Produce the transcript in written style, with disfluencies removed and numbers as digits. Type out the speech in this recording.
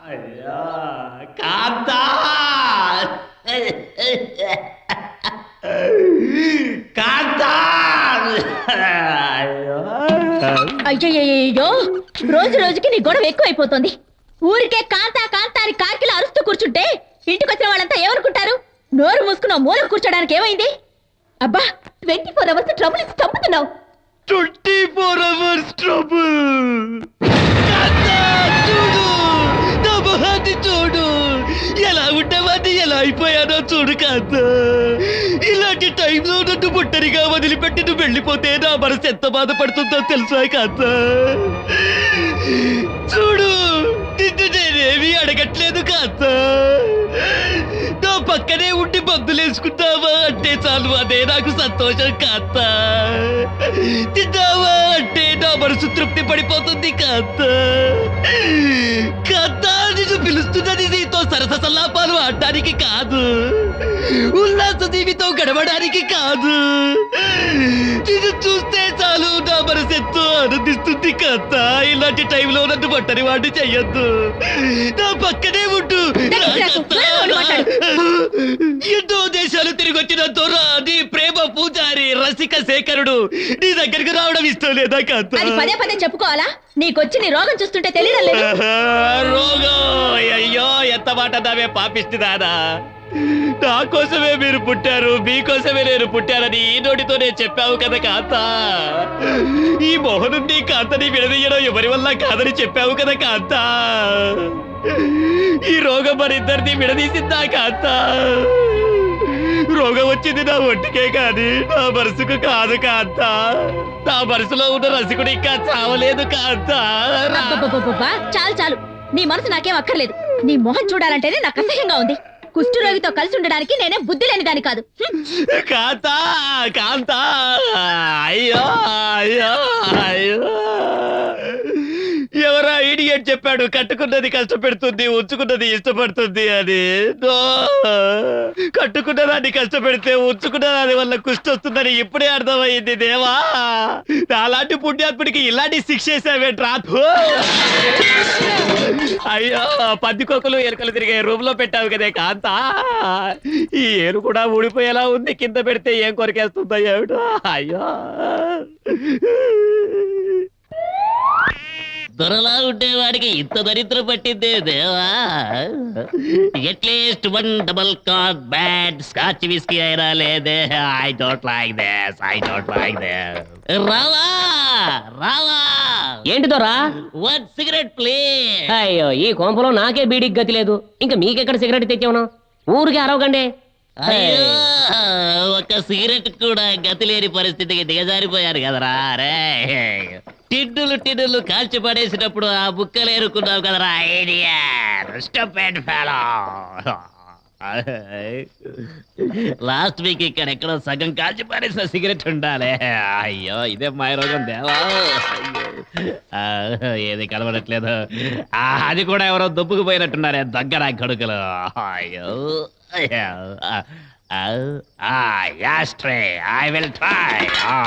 అయ్యా కాంతా కాంతా అయ్యయ్యో రోజు రోజుకి నీ గొడవ ఎక్కువైపోతుంది. ఊరికే కాంతా కాంతా అని కాకిలా అరుస్తూ కూర్చుంటే ఇంటికి వచ్చిన వాళ్ళంతా ఏమనుకుంటారు? నోరు మూసుకున్నావు, మూల కూర్చోడానికి ఏమైంది? అబ్బా 24 hours ట్రబుల్ ఇచ్చి చంపుతున్నావు. 24 hours trouble. చూడు నా మొహాన్ని చూడు, ఎలా ఉండేవాడిని ఎలా అయిపోయానో చూడు కాంత. ఇలాంటి టైంలో నన్ను బుట్టరిగా వదిలిపెట్టి నువ్వు వెళ్ళిపోతే నా మనసు ఎంత బాధపడుతుందో తెలుసా కాంత. చూడు నిన్ను నేనేమీ అడగట్లేదు కాంత. నా పక్కనే ఉండి మందులేసుకుంటావా అంటే చాలు, అదే నాకు సంతోషం కాంత. తిన్నావా అంటే నా మనసు తృప్తి పడిపోతుంది కాంత. కాంత నిన్ను పిలుస్తున్నది నీతో సరస సల్లాపాలు ఆడడానికి కాదు, ఉల్లాస జీవితం గడవడానికి కాదు. నిన్ను చూస్తే చాలు నా మనసు ఎంతో ఆనందిస్తుంది కాంత. ఇలాంటి టైంలో నన్ను ఒంటరి వాడిని చెయ్యొద్దు, నా పక్కనే ఉండు. ఎన్నో దేశాలు తిరిగి వచ్చిన దొర నీ ప్రేమ పూజారి రసిక శేఖరుడు నీ దగ్గరికి రావడం ఇష్టం లేదా కాంత? అది పదే పదే చెప్పుకోవాలా? నీకొచ్చి నీ రోగం చూస్తుంటే తెలియడం లేదు. రోగం అయ్యో ఎంత మాట దావే పాపిస్తుంది దాదా. నా కోసమే మీరు పుట్టారు, మీకోసమే నేను పుట్టానని ఈ నోటితోనే చెప్పావు కదా కాంత. ఈ మోహనుండి కాంతని విడదీయడం ఎవరి వల్ల కాదని చెప్పావు కదా కాంత. ఈ రోగం మరిద్దరిని విడదీసిందా కాంత? రోగం వచ్చింది నా ఒంటికే కాని నా మనసుకు కాదు కాంత. నా మనసులో ఉన్న రసికుడు ఇంకా చావలేదు కాంత. అబ్బబ్బబ్బబ్బా, చాలు చాలు, నీ మనసు నాకేం అక్కర్లేదు. నీ మొహం చూడాలంటేనే నాకు అసహ్యంగా ఉంది. కుష్ఠరోగితో కలిసి ఉండడానికి నేనే బుద్ధి లేని దాని కాదు. కాంత కాంత అయ్యో అయ్యో అయ్యో, ఎవరా ఇడియట్ చెప్పాడు కట్టుకున్నది కష్టపెడుతుంది ఉంచుకున్నది ఇష్టపడుతుంది అని? కట్టుకున్న దాన్ని కష్టపెడితే ఉంచుకున్న దాని వల్ల కుష్టి వస్తుందని ఇప్పుడే అర్థమైంది దేవా. అలాంటి పుణ్యాత్ముడికి ఇలాంటి శిక్ష వేసావేంట్రా? అయ్యో పందికొక్కులు ఎలుకలు తిరిగే రూమ్ లో పెట్టావు కదే కాంత. ఈ ఏరు కూడా ఊడిపోయేలా ఉంది, కింద పెడితే ఏం కొరికేస్తుందో ఏమిటో. అయ్యో దొరలా ఉండేవాడికి ఇంత దరిద్రం పట్టిందే దేవా. At least 1 double card bad scotch whisky అయినా లేదే. I don't like this, I don't like this. రావా రావా. ఏంటి దొరా? 1 సిగరెట్ ప్లీజ్. అయ్యో ఈ కొంపలో నాకే బీడికి గతి లేదు, ఇంకా మీకెక్కడ సిగరెట్ తెచ్చావును? ఊరికే అరవకండి. అయ్యో ఒక సిగరెట్ కూడా గతి లేని పరిస్థితికి దిగజారిపోయారు కదరా. రే టిన్నులు టిన్నులు కాల్చి పడేసినప్పుడు ఆ బుక్కలు ఏరుకున్నావు కదరా. లాస్ట్ వీక్ ఇక్కడ ఎక్కడో సగం కాల్చి పడేసిన సిగరెట్ ఉండాలి. అయ్యో ఇదే మాయ రోగం దేవా. ఏది కనబడట్లేదు. అది కూడా ఎవరో దుబ్బుకు పోయినట్టున్నారే దగ్గర గడుకలు. అయ్యో యాస్ట్రే ఐ విల్ ట్రై.